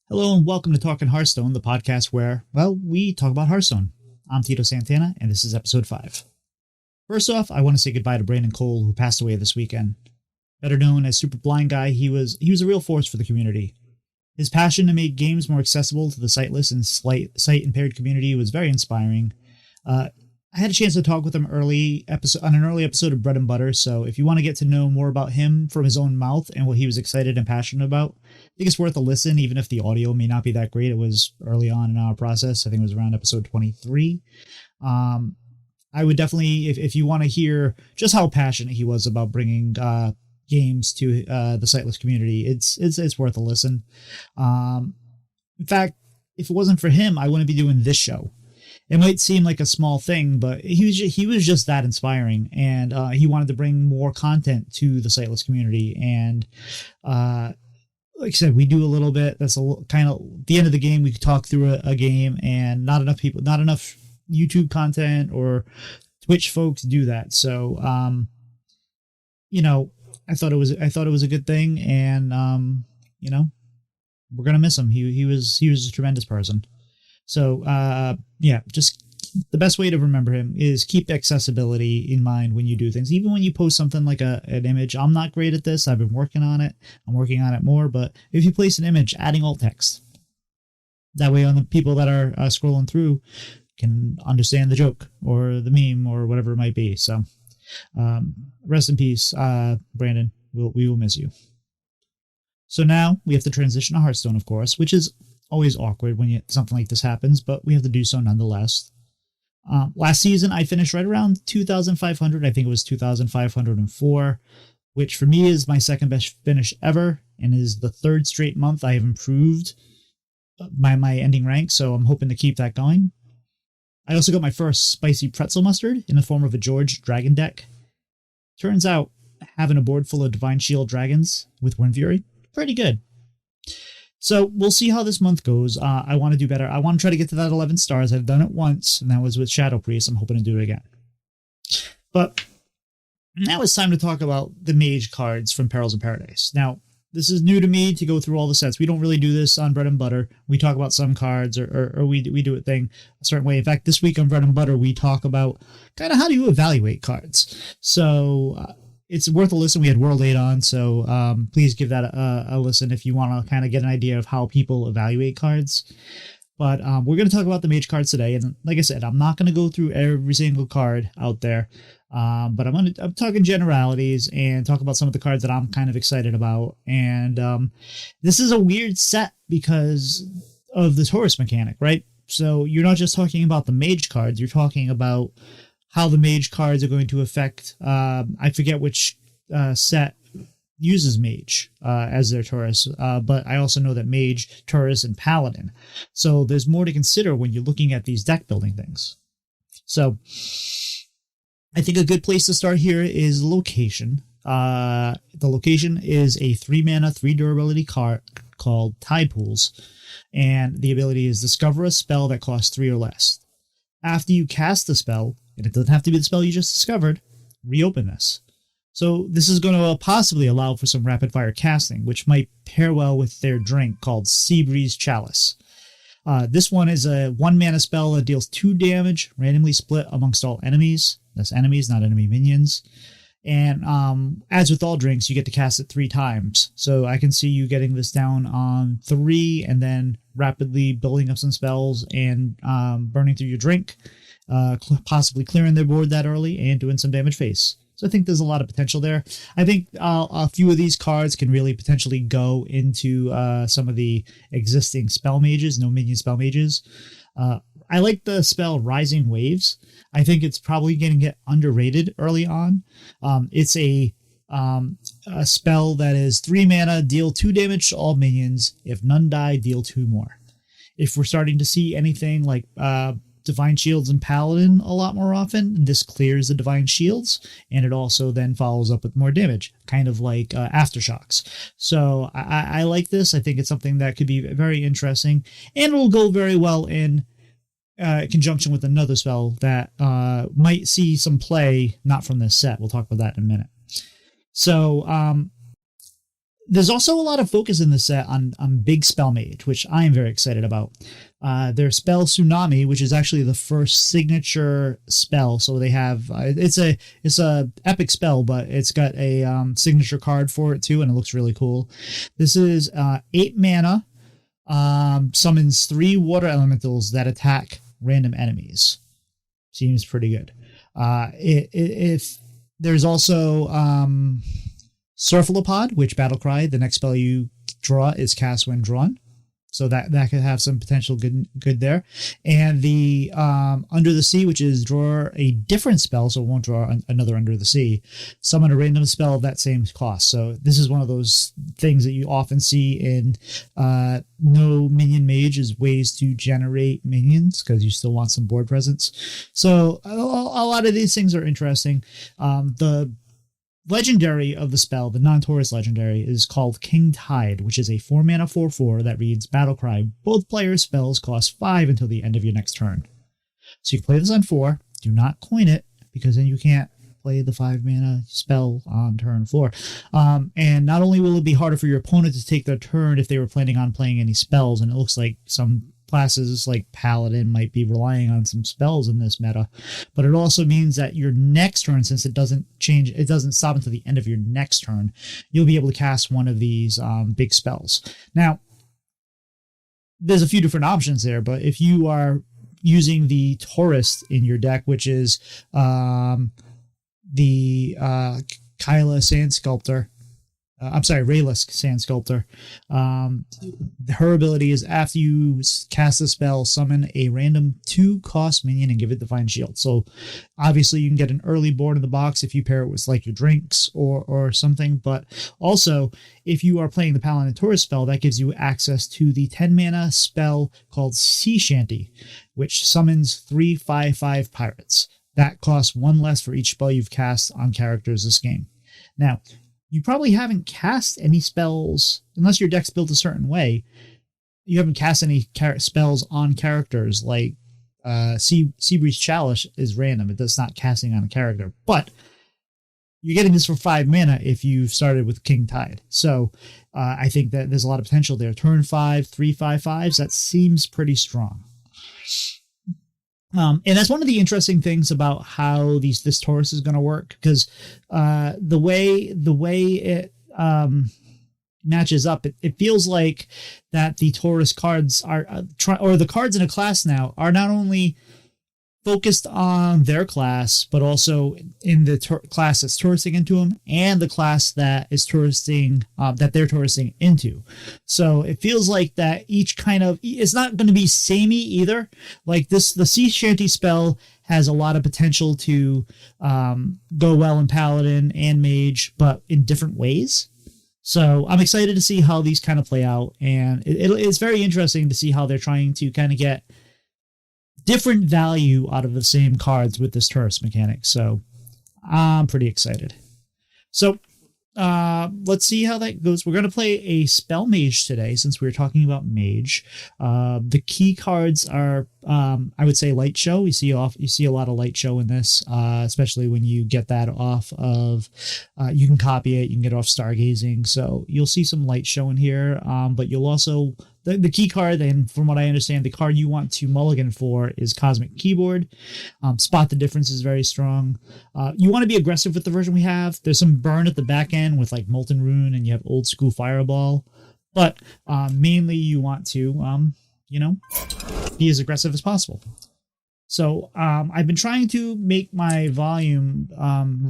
Hello and welcome to Talking Hearthstone, the podcast where, well, we talk about Hearthstone. I'm Tito Santana, and this is episode 5. First off, I want to say goodbye to Brandon Cole, who passed away this weekend. Better known as Superblind Guy, he was a real force for the community. His passion to make games more accessible to the sightless and sight-impaired community was very inspiring. I had a chance to talk with him on an early episode of Bread and Butter, so if you want to get to know more about him from his own mouth and what he was excited and passionate about, I think it's worth a listen, even if the audio may not be that great. It was early on in our process. I think it was around episode 23. I would definitely, if you want to hear just how passionate he was about bringing games to the sightless community, it's worth a listen. In fact, if it wasn't for him, I wouldn't be doing this show. It might seem like a small thing, but he was just that inspiring, and he wanted to bring more content to the sightless community. And like I said, we do a little bit. That's kind of the end of the game. We could talk through a game, and not enough YouTube content or Twitch folks do that. So, I thought it was a good thing, and we're gonna miss him. He was a tremendous person. So, just the best way to remember him is keep accessibility in mind when you do things. Even when you post something like an image, I'm not great at this. I've been working on it. I'm working on it more. But if you place an image, adding alt text, that way on the people that are scrolling through can understand the joke or the meme or whatever it might be. So, rest in peace, Brandon. We will miss you. So now we have to transition to Hearthstone, of course, which is always awkward when something like this happens, but we have to do so nonetheless. Last season, I finished right around 2,500. I think it was 2,504, which for me is my second best finish ever, and is the third straight month I have improved my ending rank, so I'm hoping to keep that going. I also got my first spicy pretzel mustard in the form of a George Dragon deck. Turns out, having a board full of Divine Shield dragons with Wind Fury, pretty good. So we'll see how this month goes. I want to do better. I want to try to get to that 11 stars. I've done it once, and that was with Shadow Priest. I'm hoping to do it again. But now it's time to talk about the Mage cards from Perils in Paradise. Now, this is new to me to go through all the sets. We don't really do this on Bread and Butter. We talk about some cards, or we do a thing a certain way. In fact, this week on Bread and Butter, we talk about kind of how do you evaluate cards. So it's worth a listen. We had World 8 on, so please give that a listen if you want to kind of get an idea of how people evaluate cards. But we're going to talk about the Mage cards today, and like I said, I'm not going to go through every single card out there, but I'm talking generalities and talk about some of the cards that I'm kind of excited about. And this is a weird set because of the Taurus mechanic, right? So you're not just talking about the Mage cards, you're talking about how the Mage cards are going to affect, I forget which set uses Mage as their Taurus, but I also know that Mage, Taurus, and Paladin. So there's more to consider when you're looking at these deck building things. So I think a good place to start here is location. The location is a 3-mana, 3 durability card called Tide Pools, and the ability is discover a spell that costs 3 or less. After you cast the spell, and it doesn't have to be the spell you just discovered, reopen this. So this is going to possibly allow for some rapid fire casting, which might pair well with their drink called Seabreeze Chalice. This one is a 1-mana spell that deals 2 damage, randomly split amongst all enemies. That's enemies, not enemy minions. And as with all drinks, you get to cast it 3 times. So I can see you getting this down on 3 and then rapidly building up some spells and burning through your drink. Possibly clearing their board that early and doing some damage face. So I think there's a lot of potential there. I think a few of these cards can really potentially go into some of the existing spell mages, no minion spell mages. I like the spell Rising Waves. I think it's probably going to get underrated early on. It's a spell that is 3 mana, deal 2 damage to all minions. If none die, deal 2 more. If we're starting to see anything like Divine Shields and Paladin a lot more often, this clears the Divine Shields, and it also then follows up with more damage, kind of like Aftershocks. So I like this. I think it's something that could be very interesting, and it will go very well in conjunction with another spell that might see some play, not from this set. We'll talk about that in a minute. So there's also a lot of focus in the set on Big Spell Mage, which I am very excited about. Their spell Tsunami, which is actually the first signature spell. So they have it's a epic spell, but it's got a signature card for it too, and it looks really cool. This is 8 mana, summons 3 water elementals that attack random enemies. Seems pretty good. If there's also Surfalopod, which Battlecry, the next spell you draw is cast when drawn. So that could have some potential good there. And the Under the Sea, which is draw a different spell, so it won't draw another Under the Sea. Summon a random spell of that same cost. So this is one of those things that you often see in no minion mage is ways to generate minions, because you still want some board presence. So a lot of these things are interesting. The legendary of the spell, the non-Taurus legendary, is called King Tide, which is a 4-mana 4/4 that reads Battlecry. Both players' spells cost 5 until the end of your next turn. So you can play this on 4. Do not coin it, because then you can't play the 5-mana spell on turn 4. And not only will it be harder for your opponent to take their turn if they were planning on playing any spells, and it looks like some classes like Paladin might be relying on some spells in this meta, but it also means that your next turn, since it doesn't stop until the end of your next turn, you'll be able to cast one of these big spells. Now, there's a few different options there, but if you are using the Taurus in your deck, which is the Kyla Sand Sculptor, Raylisk Sand Sculptor. Her ability is after you cast a spell, summon a random 2-cost minion and give it Divine Shield. So obviously you can get an early board in the box if you pair it with like your drinks or something. But also if you are playing the Paladin Taurus spell, that gives you access to the 10-mana spell called Sea Shanty, which summons 3 5/5 pirates. That costs 1 less for each spell you've cast on characters this game. Now, you probably haven't cast any spells, unless your deck's built a certain way. You haven't cast any spells on characters, like Seabreeze Chalice is random. It does not casting on a character. But you're getting this for 5 mana if you've started with King Tide. So I think that there's a lot of potential there. Turn 5, 3 5/5s, that seems pretty strong. And that's one of the interesting things about how this Taurus is going to work, because the way it matches up, it feels like that the Taurus cards are or the cards in a class now are not only focused on their class, but also in the class that's touristing into them, and the class that is touristing that they're touristing into. So it feels like that each kind of, it's not going to be samey either. Like the Sea Shanty spell has a lot of potential to go well in Paladin and Mage, but in different ways. So I'm excited to see how these kind of play out, and it's very interesting to see how they're trying to kind of get different value out of the same cards with this Taurus mechanic. So I'm pretty excited. So let's see how that goes. We're going to play a Spell Mage today, since we were talking about Mage. The key cards are, I would say, Light Show. You see a lot of Light Show in this, especially when you get that off of, you can copy it, you can get it off Stargazing. So you'll see some Light Show in here, but you'll also, the key card, and from what I understand, the card you want to mulligan for is Cosmic Keyboard. Spot the Difference is very strong. You want to be aggressive with the version we have. There's some burn at the back end with like Molten Rune, and you have Old School Fireball. But mainly you want to, be as aggressive as possible. So I've been trying to make my volume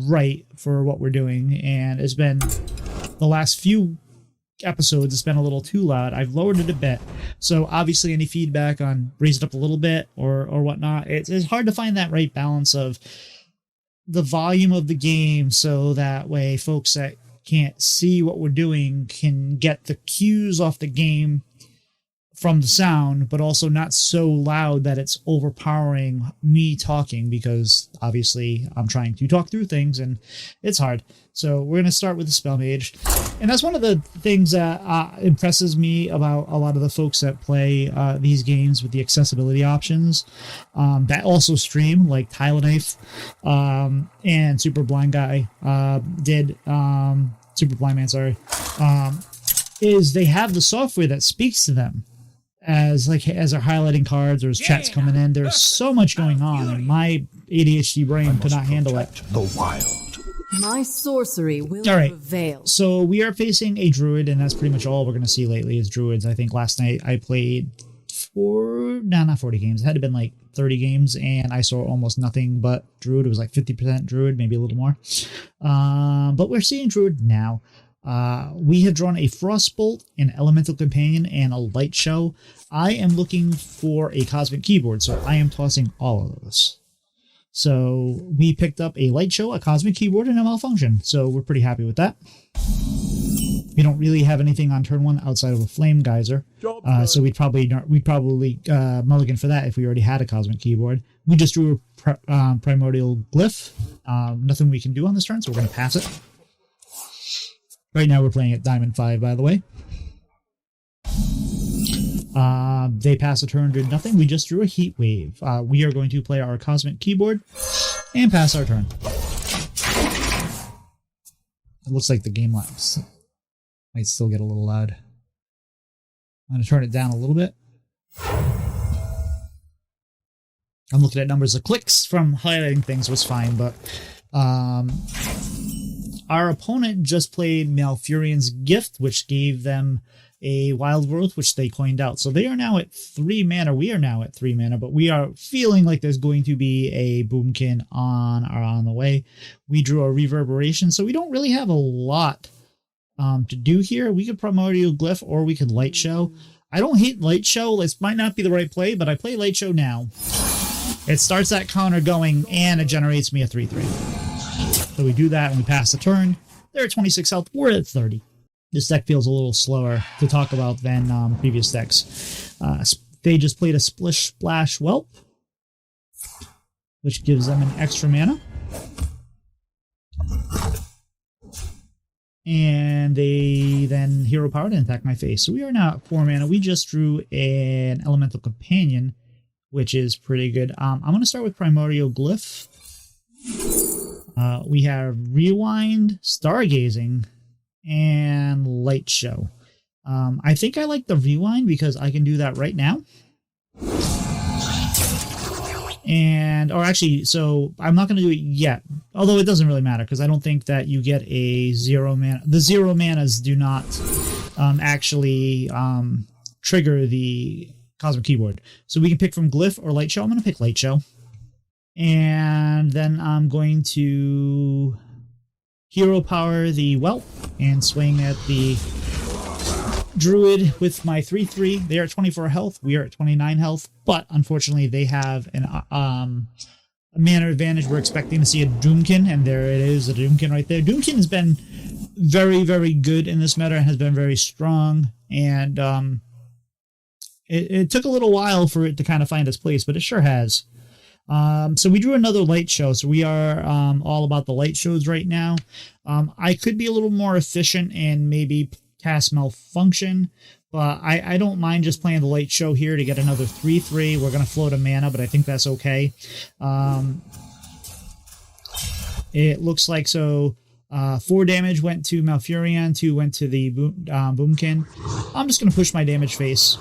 right for what we're doing, and it's been the last few episodes, it's been a little too loud. I've lowered it a bit. So obviously any feedback on raise it up a little bit or whatnot, it's hard to find that right balance of the volume of the game, so that way folks that can't see what we're doing can get the cues off the game from the sound, but also not so loud that it's overpowering me talking, because obviously I'm trying to talk through things and it's hard. So we're going to start with the Spell Mage. And that's one of the things that impresses me about a lot of the folks that play these games with the accessibility options that also stream, like Tyler Knife and Superblindman, is they have the software that speaks to them as they're highlighting cards or as chat's coming in. There's so much going on, and my ADHD brain could not handle it. The wild. My sorcery will prevail. So we are facing a druid, and that's pretty much all we're going to see lately is druids. I think last night I played not 40 games. It had to have been like 30 games, and I saw almost nothing but druid. It was like 50% druid, maybe a little more. But we're seeing druid now. We have drawn a Frostbolt, an Elemental Companion, and a Light Show. I am looking for a Cosmic Keyboard, so I am tossing all of those. So we picked up a Light Show, a Cosmic Keyboard, and a Malfunction. So we're pretty happy with that. We don't really have anything on turn 1 outside of a Flame Geyser. So we'd probably mulligan for that if we already had a Cosmic Keyboard. We just drew a Primordial Glyph. Nothing we can do on this turn, so we're going to pass it. Right now we're playing at Diamond 5, by the way. They pass a turn, did nothing. We just drew a Heat Wave. We are going to play our Cosmic Keyboard and pass our turn. It looks like the game lapse might still get a little loud. I'm going to turn it down a little bit. I'm looking at numbers. The clicks from highlighting things was fine, but our opponent just played Malfurion's Gift, which gave them a Wild Growth, which they coined out. So they are now at 3 mana. We are now at 3 mana, but we are feeling like there's going to be a Boomkin on the way. We drew a Reverberation, so we don't really have a lot to do here. We could Primordial Glyph, or we could Light Show. I don't hate Light Show. This might not be the right play, but I play Light Show now. It starts that counter going, and it generates me a 3/3. So we do that, and we pass the turn. They're at 26 health. We're at 30. This deck feels a little slower to talk about than previous decks. They just played a Splish Splash Whelp, which gives them an extra mana. And they then Hero Powered and attack my face. So we are now at 4 mana. We just drew an Elemental Companion, which is pretty good. I'm going to start with Primordial Glyph. We have Rewind, Stargazing, and Light Show. I think I like the Rewind because I can do that right now. Or actually, so I'm not going to do it yet. Although it doesn't really matter because I don't think that you get a 0 mana. The 0 manas do not actually trigger the Cosmic Keyboard. So we can pick from Glyph or Light Show. I'm going to pick Light Show. And then I'm going to Hero Power the Whelp and swing at the Druid with my 3/3. They are at 24 health. We are at 29 health. But unfortunately, they have a mana advantage. We're expecting to see a Doomkin, and there it is, a Doomkin right there. Doomkin has been very, very good in this meta and has been very strong. And it took a little while for it to kind of find its place, but it sure has. So we drew another Light Show, so we are all about the Light Shows right now. I could be a little more efficient and maybe cast Malfunction, but I don't mind just playing the Light Show here to get another 3/3. We're going to float a mana, but I think that's okay. It looks like so 4 damage went to Malfurion, 2 went to the Boomkin. I'm just going to push my damage face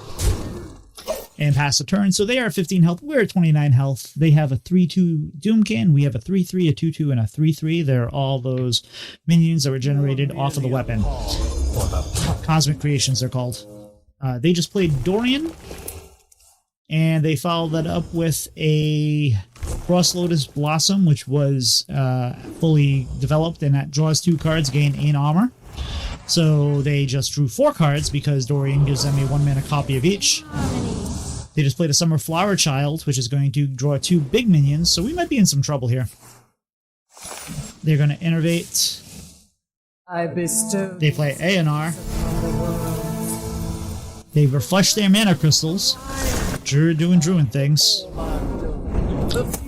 and pass the turn. So they are at 15 health. We're at 29 health. They have a 3/2 Doomkin. We have a 3/3, a 2/2, and a 3/3. They're all those minions that were generated off of the weapon. Cosmic Creations, they're called. They just played Dorian, and they followed that up with a Frost Lotus Blossom, which was fully developed, and that draws 2 cards, gain 8 armor. So they just drew 4 cards because Dorian gives them a 1 mana copy of each. They just played a Summer Flower Child, which is going to draw 2 big minions, so we might be in some trouble here. They're going to innervate. They play A&R. They refresh their mana crystals. Druid doing Druid things.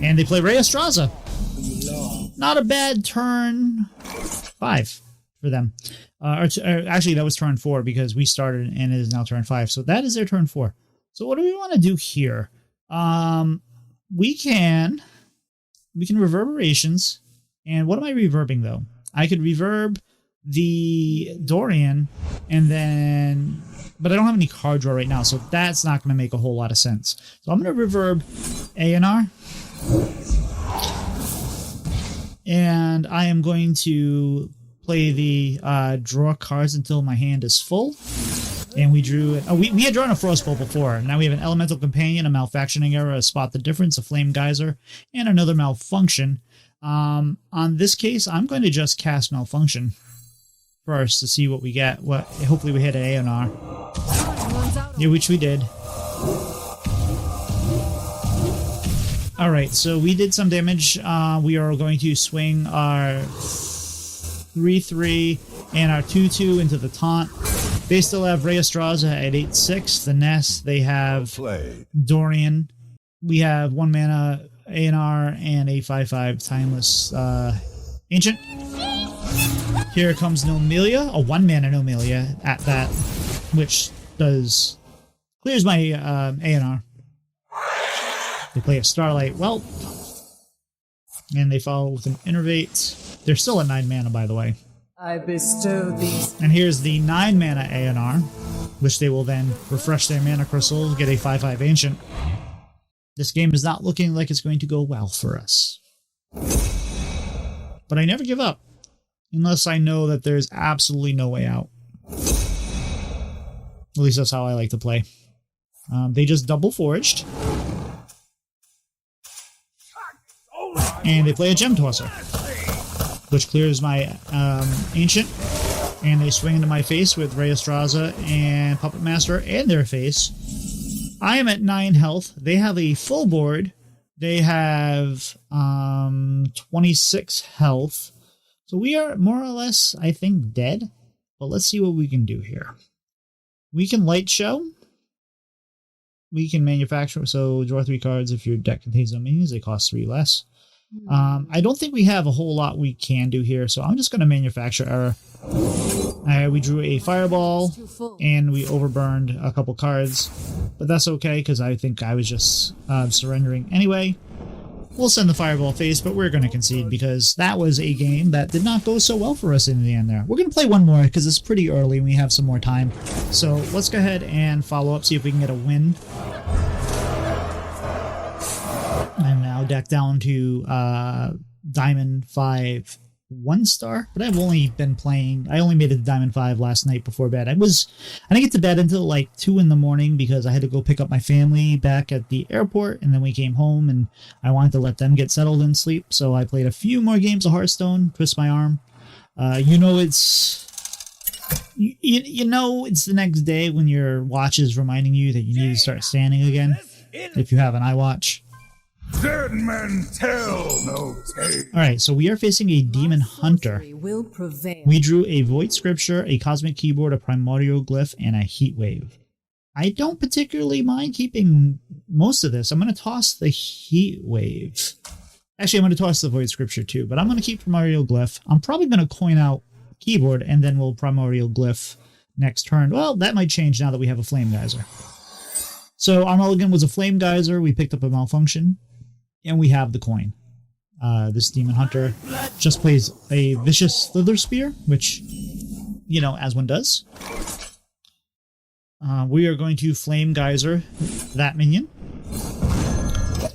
And they play Ray Estraza. Not a bad turn 5 for them. Actually, that was turn 4 because we started and it is now turn 5. So that is their turn 4. So what do we want to do here? We can reverberations. And what am I reverbing, though? I could reverb the Dorian and then... But I don't have any card draw right now, so that's not going to make a whole lot of sense. So I'm going to reverb A&R. And I am going to play the draw cards until my hand is full. And we drew... we had drawn a Frostbolt before. Now we have an Elemental Companion, a Malfactioning Error, a Spot the Difference, a Flame Geyser, and another Malfunction. On this case, I'm going to just cast Malfunction first to see what we get. Hopefully we hit an A&R. Yeah, which we did. Alright, so we did some damage. We are going to swing our 3-3 and our 2-2 into the taunt. They still have Rheastraza at 8-6. The Nest, they have Dorian. We have 1 mana A&R and a 5-5 Timeless Ancient. Here comes Nomelia, a 1 mana Nomelia at that, which clears my A&R. They play a Starlight Whelp, and they follow with an Innervate. They're still at 9 mana, by the way. I bestow these. And here's the 9 mana A&R, which they will then refresh their mana crystals, get a 5-5 Ancient. This game is not looking like it's going to go well for us. But I never give up, unless I know that there's absolutely no way out. At least that's how I like to play. They just double forged. And they play a Gem Tosser, which clears my Ancient. And they swing into my face with Rheastraza and Puppet Master in their face. I am at 9 health. They have a full board. They have 26 health. So we are more or less, I think, dead. But let's see what we can do here. We can Light Show. We can manufacture. So draw 3 cards if your deck contains no minions. They cost 3 less. I don't think we have a whole lot we can do here. So I'm just going to manufacture error. We drew a Fireball, and we overburned a couple cards, but that's okay, because I think I was just surrendering anyway. We'll send the Fireball face, but we're going to concede, because that was a game that did not go so well for us in the end there. We're going to play one more, because it's pretty early, and we have some more time. So let's go ahead and follow up, see if we can get a win. I'm now decked down to Diamond 5 1-star, but I've only been playing. I only made it to Diamond 5 last night before bed. I didn't get to bed until like 2 in the morning because I had to go pick up my family back at the airport, and then we came home and I wanted to let them get settled and sleep. So I played a few more games of Hearthstone, twist my arm. It's the next day when your watch is reminding you that you need to start standing again, if you have an iWatch. Dead men tell no tale. Alright, so we are facing a Demon Hunter. We drew a Void Scripture, a Cosmic Keyboard, a Primordial Glyph, and a Heat Wave. I don't particularly mind keeping most of this. I'm going to toss the Heat Wave. Actually, I'm going to toss the Void Scripture too, but I'm going to keep Primordial Glyph. I'm probably going to coin out Keyboard, and then we'll Primordial Glyph next turn. Well, that might change now that we have a Flame Geyser. So our mulligan was a Flame Geyser. We picked up a Malfunction. And we have the coin. This Demon Hunter just plays a Vicious Slither Spear, which, as one does. We are going to Flame Geyser that minion.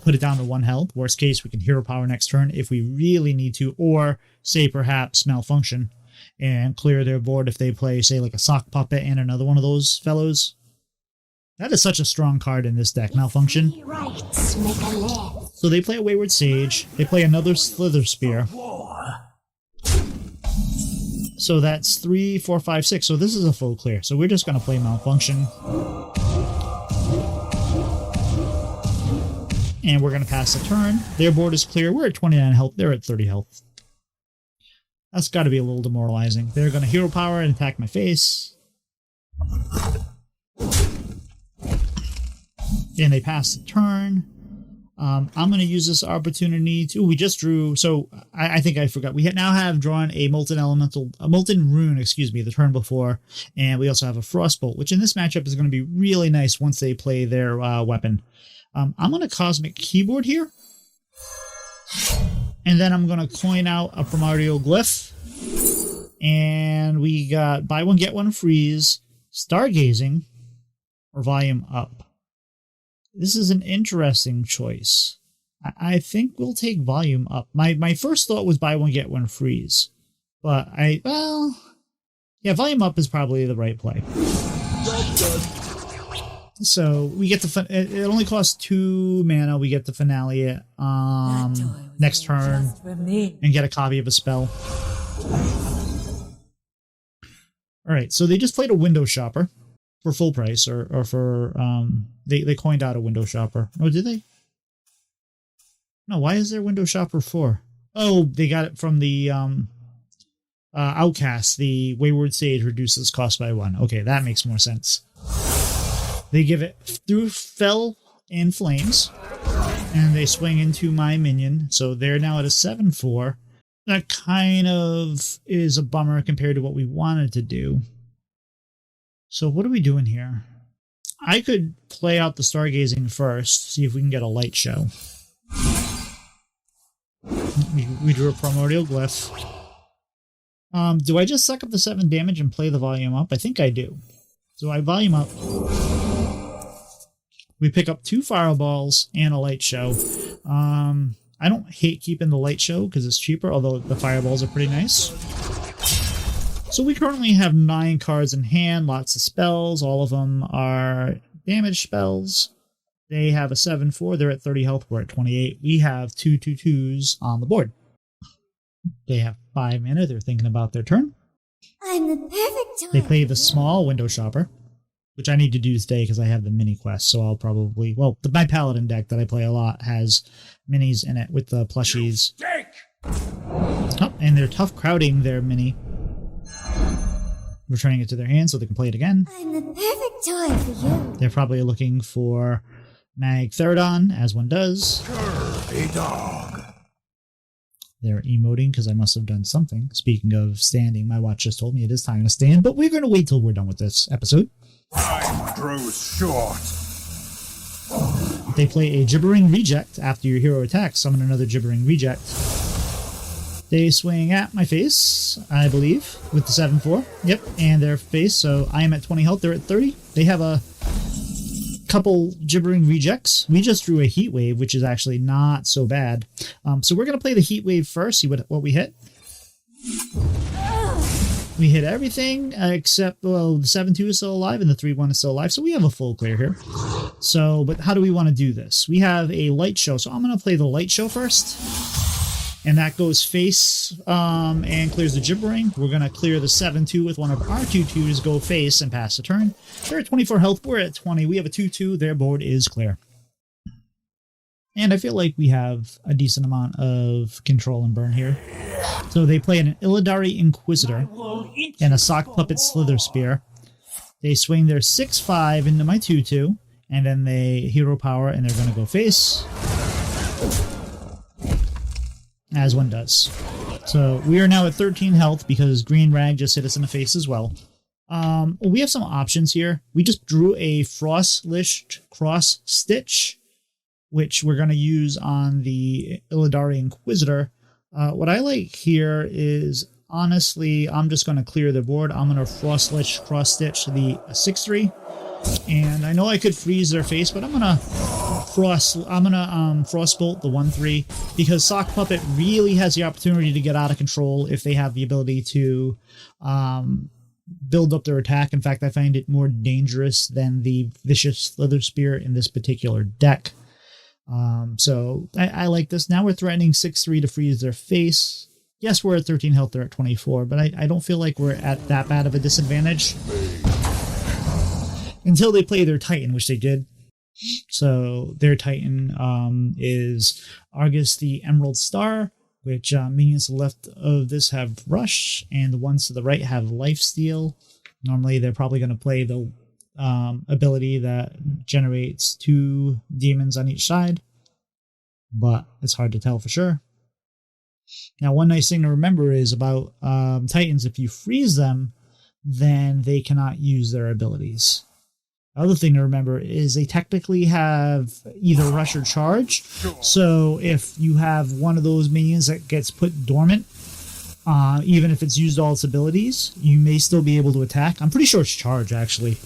Put it down to 1 health. Worst case, we can Hero Power next turn if we really need to. Or, say, perhaps Malfunction and clear their board if they play, say, like a Sock Puppet and another one of those fellows. That is such a strong card in this deck, Malfunction. So they play a Wayward Sage. They play another Slither Spear. So that's 3, 4, 5, 6. So this is a full clear. So we're just going to play Malfunction. And we're going to pass the turn. Their board is clear. We're at 29 health. They're at 30 health. That's got to be a little demoralizing. They're going to Hero Power and attack my face. And they pass the turn. I'm going to use this opportunity to. We just drew. So I think I forgot. We now have drawn a molten rune. Excuse me, the turn before, and we also have a frostbolt, which in this matchup is going to be really nice once they play their weapon. I'm going to cosmic keyboard here, and then I'm going to coin out a primordial glyph, and we got buy one get one freeze, stargazing, or volume up. This is an interesting choice. I think we'll take volume up. My first thought was buy one, get one freeze. But volume up is probably the right play. So we get it only costs 2 mana. We get the finale it next turn and get a copy of a spell. Alright, so they just played a window shopper. For full price, or for they coined out a window shopper. Oh, did they? No, why is there window shopper 4? Oh, they got it from the outcast. The wayward sage reduces cost by 1. Okay, that makes more sense. They give it through fell and flames, and they swing into my minion. So they're now at a 7/4. That kind of is a bummer compared to what we wanted to do. So what are we doing here? I could play out the stargazing first, see if we can get a light show. We drew a primordial glyph. Do I just suck up the 7 damage and play the volume up? I think I do. So I volume up. We pick up 2 fireballs and a light show. I don't hate keeping the light show because it's cheaper, although the fireballs are pretty nice. So we currently have 9 cards in hand, lots of spells. All of them are damage spells. They have a 7/4. They're at 30 health. We're at 28. We have 2 2/2s on the board. They have 5 mana. They're thinking about their turn. I'm the perfect toy. They play the small window shopper, which I need to do today because I have the mini quest. So I'll probably... Well, my paladin deck that I play a lot has minis in it with the plushies. Oh, and they're tough crowding their mini. Returning it to their hand so they can play it again. I'm the perfect toy for you. They're probably looking for Mag Therodon, as one does. Curvy dog. They're emoting because I must have done something. Speaking of standing, my watch just told me it is time to stand, but we're going to wait till we're done with this episode. Time grows short. They play a Gibbering Reject. After your hero attacks, summon another Gibbering Reject. They swing at my face, I believe, with the 7/4. Yep, and their face, so I am at 20 health, they're at 30. They have a couple Gibbering Rejects. We just drew a Heat Wave, which is actually not so bad. So we're going to play the Heat Wave first, see what we hit. We hit everything except, well, the 7/2 is still alive and the 3/1 is still alive, so we have a full clear here. So, but how do we want to do this? We have a light show, so I'm going to play the light show first. And that goes face and clears the Gibbering. We're going to clear the 7/2 with one of our 2/2s, go face, and pass the turn. They're at 24 health. We're at 20. We have a 2/2. Their board is clear. And I feel like we have a decent amount of control and burn here. So they play an Illidari Inquisitor and a Sock Puppet Slither Spear. They swing their 6/5 into my 2/2. And then they hero power, and they're going to go face. As one does. So we are now at 13 health because Green Rag just hit us in the face as well. We have some options here. We just drew a Frostlish Cross Stitch, which we're going to use on the Illidari Inquisitor. What I like here is, honestly, I'm just going to clear the board. I'm going to Frostlish Cross Stitch the 6/3. And I know I could freeze their face, but I'm gonna Frostbolt the 1/3 because Sock Puppet really has the opportunity to get out of control if they have the ability to build up their attack. In fact, I find it more dangerous than the Vicious Slither Spear in this particular deck. So I like this. Now we're threatening 6/3 to freeze their face. Yes, we're at 13 health, they're at 24, but I don't feel like we're at that bad of a disadvantage. Until they play their Titan, which they did. So their Titan is Argus the Emerald Star, which minions to the left of this have Rush, and the ones to the right have Lifesteal. Normally they're probably going to play the ability that generates 2 demons on each side. but it's hard to tell for sure. Now, one nice thing to remember is about Titans, if you freeze them, then they cannot use their abilities. The other thing to remember is they technically have either rush or charge. So if you have one of those minions that gets put dormant, even if it's used all its abilities, you may still be able to attack. I'm pretty sure it's charge, actually.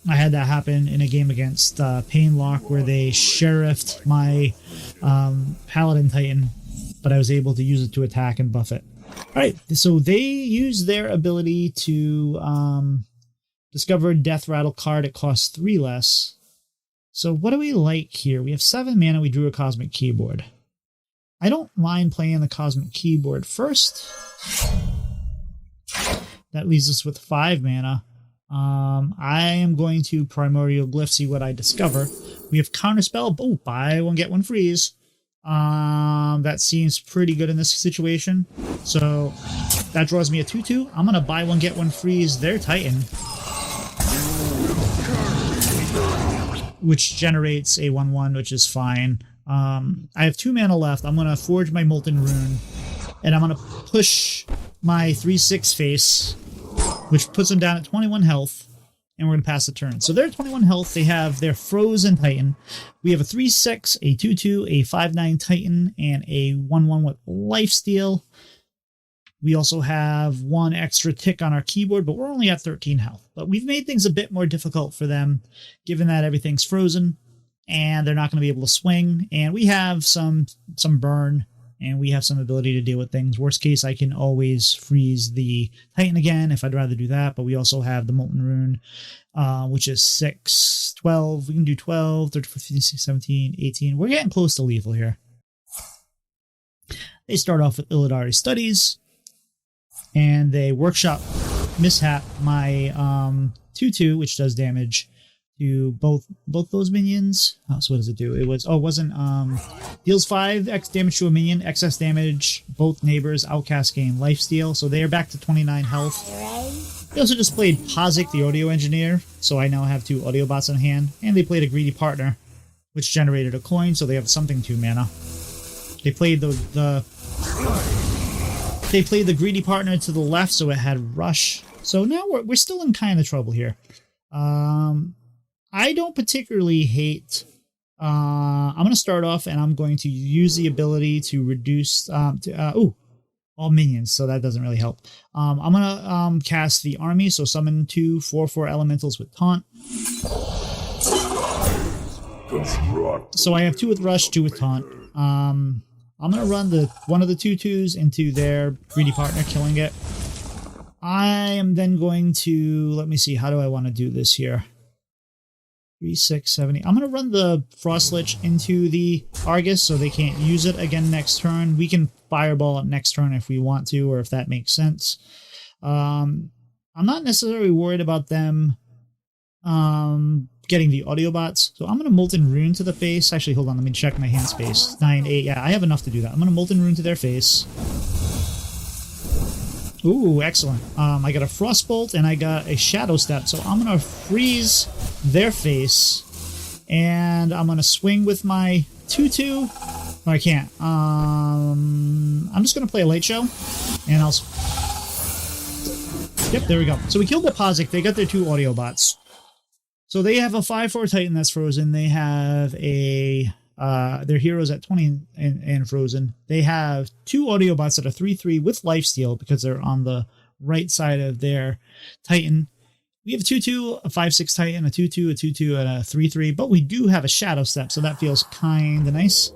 I had that happen in a game against Painlock where they sheriffed my Paladin Titan, but I was able to use it to attack and buff it. Alright, so they use their ability to discover a Death Rattle card. It costs 3 less. So what do we like here? We have 7 mana, we drew a Cosmic Keyboard. I don't mind playing the Cosmic Keyboard first. That leaves us with 5 mana. I am going to Primordial Glyph, see what I discover. We have Counterspell. Oh, buy one, get one freeze. That seems pretty good in this situation. So that draws me a 2/2. I'm going to buy one, get one freeze their Titan, which generates a 1/1, which is fine. I have 2 mana left. I'm going to forge my Molten Rune, and I'm going to push my 3/6 face, which puts them down at 21 health, and we're going to pass the turn. So they're at 21 health. They have their Frozen Titan. We have a 3/6, a 2/2, a 5/9 Titan, and a 1/1 with Lifesteal. We also have 1 extra tick on our keyboard, but we're only at 13 health. But we've made things a bit more difficult for them, given that everything's frozen, and they're not going to be able to swing. And we have some burn, and we have some ability to deal with things. Worst case, I can always freeze the Titan again if I'd rather do that, but we also have the Molten Rune, which is 6, 12. We can do 12, 13, 15, 16, 17, 18. We're getting close to lethal here. They start off with Illidari Studies, and they Workshop Mishap my 2/2, which does damage to both those minions. So what does it do? It wasn't deals 5 X damage to a minion, excess damage, both neighbors, outcast gain lifesteal. So they are back to 29 health. They also just played Pozic, the audio engineer, so I now have 2 audio bots in hand, and they played a Greedy Partner, which generated a coin, so they have something 2 mana. They played the Greedy Partner to the left, so it had Rush. So now we're still in kind of trouble here. I don't particularly hate... I'm going to start off, and I'm going to use the ability to reduce... all minions, so that doesn't really help. I'm going to cast the Army, so summon 2 4/4 elementals with Taunt. So I have 2 with Rush, 2 with Taunt. I'm going to run one of the 2/2s into their Greedy Partner, killing it. I am then going to... Let me see, how do I want to do this here? 3, 6, 7, 8. I'm going to run the Frost Lich into the Argus so they can't use it again next turn. We can Fireball it next turn if we want to, or if that makes sense. I'm not necessarily worried about them getting the audio bots. So I'm going to Molten Rune to the face. Actually, hold on. Let me check my hand space. 9, 8. Yeah, I have enough to do that. I'm going to Molten Rune to their face. Ooh, excellent. I got a Frostbolt and I got a Shadow Step. So I'm going to freeze their face. And I'm going to swing with my 2/2. No, I can't. I'm just going to play a Light Show. And I'll... Yep, there we go. So we killed the Pozic. They got their 2 audio bots. So they have a 5/4 Titan that's frozen. They have a... their heroes at 20 and frozen. They have 2 audio bots that are 3/3 with lifesteal because they're on the right side of their Titan. We have a 2/2, a 5/6 Titan, a 2/2, a 2/2, and a 3/3, but we do have a Shadow Step, so that feels kind of nice.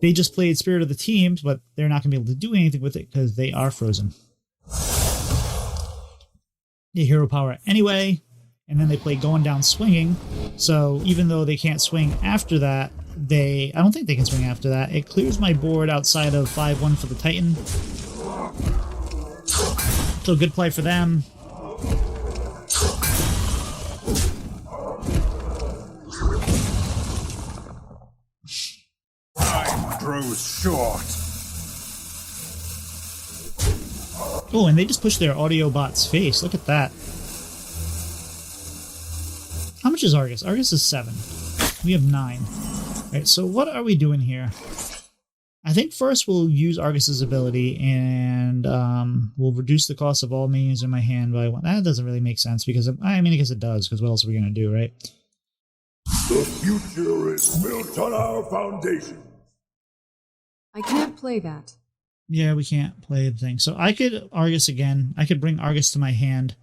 They just played Spirit of the Teams, but they're not going to be able to do anything with it because they are frozen. They hero power anyway, and then they play Going Down Swinging, so even though they can't swing after that, I don't think they can swing after that. It clears my board outside of 5/1 for the Titan. So good play for them. Time grows short. Oh, and they just pushed their audio bot's face. Look at that. How much is Argus? Argus is 7. We have 9. Alright, so what are we doing here? I think first we'll use Argus's ability and we'll reduce the cost of all minions in my hand by 1. That doesn't really make sense because, I guess it does, because what else are we going to do, right? The future is built on our foundation. I can't play that. Yeah, we can't play the thing. So I could Argus again. I could bring Argus to my hand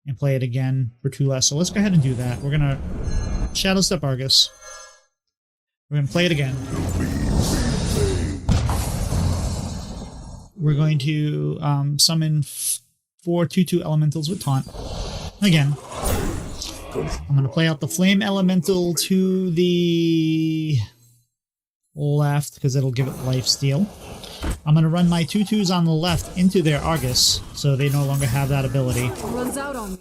and play it again for 2 less. So let's go ahead and do that. We're going to Shadow Step Argus. We're going to play it again. We're going to summon 4 2/2 elementals with taunt. Again. I'm going to play out the flame elemental to the left because it'll give it lifesteal. I'm going to run my 2/2s on the left into their Argus so they no longer have that ability. Runs out on me.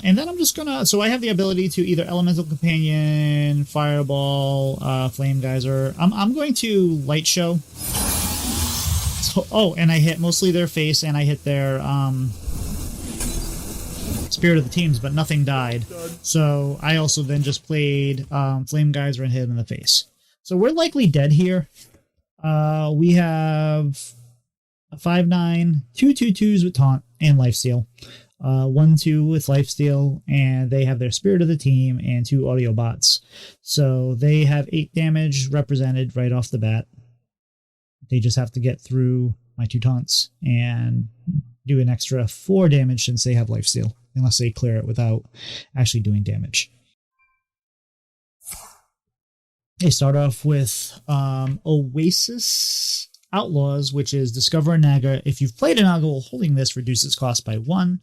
And then I'm just going to... So I have the ability to either Elemental Companion, Fireball, Flame Geyser. I'm going to Light Show. So, oh, and I hit mostly their face and I hit their Spirit of the Teams, but nothing died. So I also then just played Flame Geyser and hit him in the face. So we're likely dead here. We have a 5/9, 2 2/2s with taunt and lifesteal, 1/2 with lifesteal, and they have their Spirit of the Team and 2 audio bots. So they have 8 damage represented right off the bat. They just have to get through my 2 taunts and do an extra 4 damage since they have lifesteal, unless they clear it without actually doing damage. They start off with Oasis Outlaws, which is Discover a Naga. If you've played a Naga while holding this, reduce its cost by 1.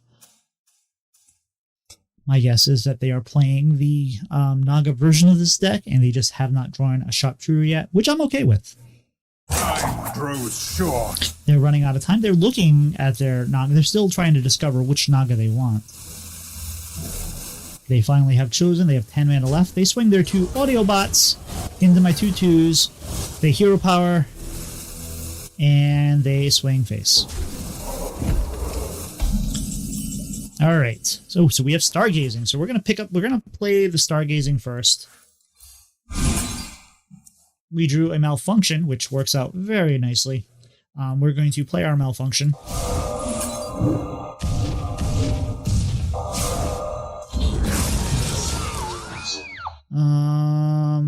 My guess is that they are playing the Naga version of this deck, and they just have not drawn a sharpshooter yet, which I'm okay with. Time grows short. They're running out of time. They're looking at their Naga. They're still trying to discover which Naga they want. They finally have chosen. They have 10 mana left. They swing their 2 audio bots into my 2/2s. They hero power. And they swing face. Alright. So we have Stargazing. So we're gonna play the Stargazing first. We drew a Malfunction, which works out very nicely. We're going to play our Malfunction.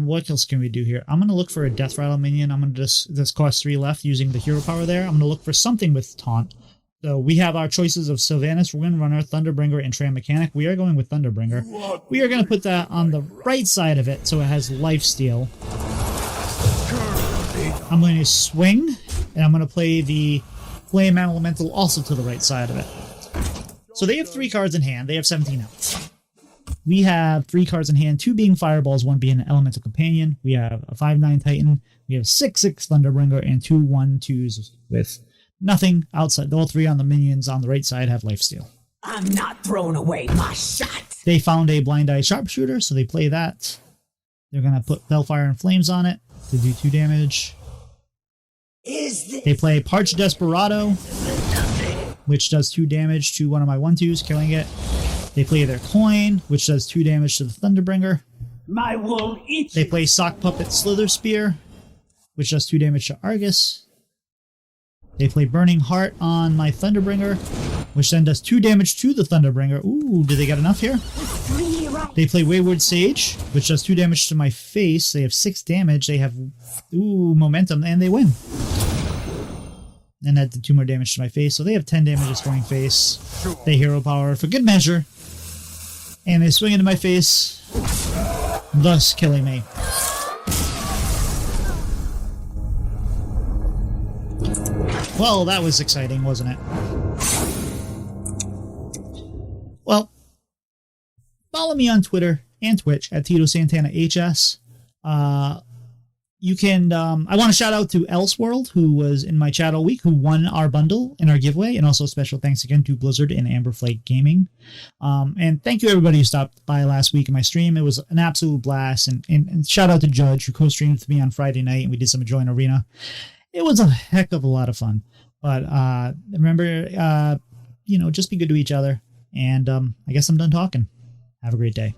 What else can we do here? I'm going to look for a Death Rattle minion. I'm going to just cost 3 left using the hero power there. I'm going to look for something with taunt. So we have our choices of Sylvanas, Windrunner, Thunderbringer, and Tram Mechanic. We are going with Thunderbringer. We are going to put that on the right side of it so it has lifesteal. I'm going to swing, and I'm going to play the Flame Elemental also to the right side of it. So they have 3 cards in hand. They have 17 health. We have 3 cards in hand, 2 being Fireballs, 1 being an Elemental Companion. We have a 5/9 Titan. We have 6/6 Thunderbringer, and 2 1/2s with nothing outside. All 3 on the minions on the right side have lifesteal. I'm not throwing away my shot. They found a Blind Eye Sharpshooter, so they play that. They're going to put Bellfire and Flames on it to do 2 damage. They play Parched Desperado, which does 2 damage to one of my 1/2s, killing it. They play their Coin, which does 2 damage to the Thunderbringer. My wool eats. They play Sock Puppet Slither Spear, which does 2 damage to Argus. They play Burning Heart on my Thunderbringer, which then does 2 damage to the Thunderbringer. Ooh, did they get enough here? They play Wayward Sage, which does 2 damage to my face. They have 6 damage. They have, momentum, and they win. And that did 2 more damage to my face. So they have 10 damage destroying face. They hero power for good measure. And they swing into my face, thus killing me. Well, that was exciting, wasn't it? Well, follow me on Twitter and Twitch at Tito Santana HS. You can, I want to shout out to Elseworld, who was in my chat all week, who won our bundle in our giveaway, and also special thanks again to Blizzard and Amberflake Gaming. And thank you everybody who stopped by last week in my stream. It was an absolute blast, and shout out to Judge, who co-streamed with me on Friday night, and we did some Join Arena. It was a heck of a lot of fun. But remember, just be good to each other, and I guess I'm done talking. Have a great day.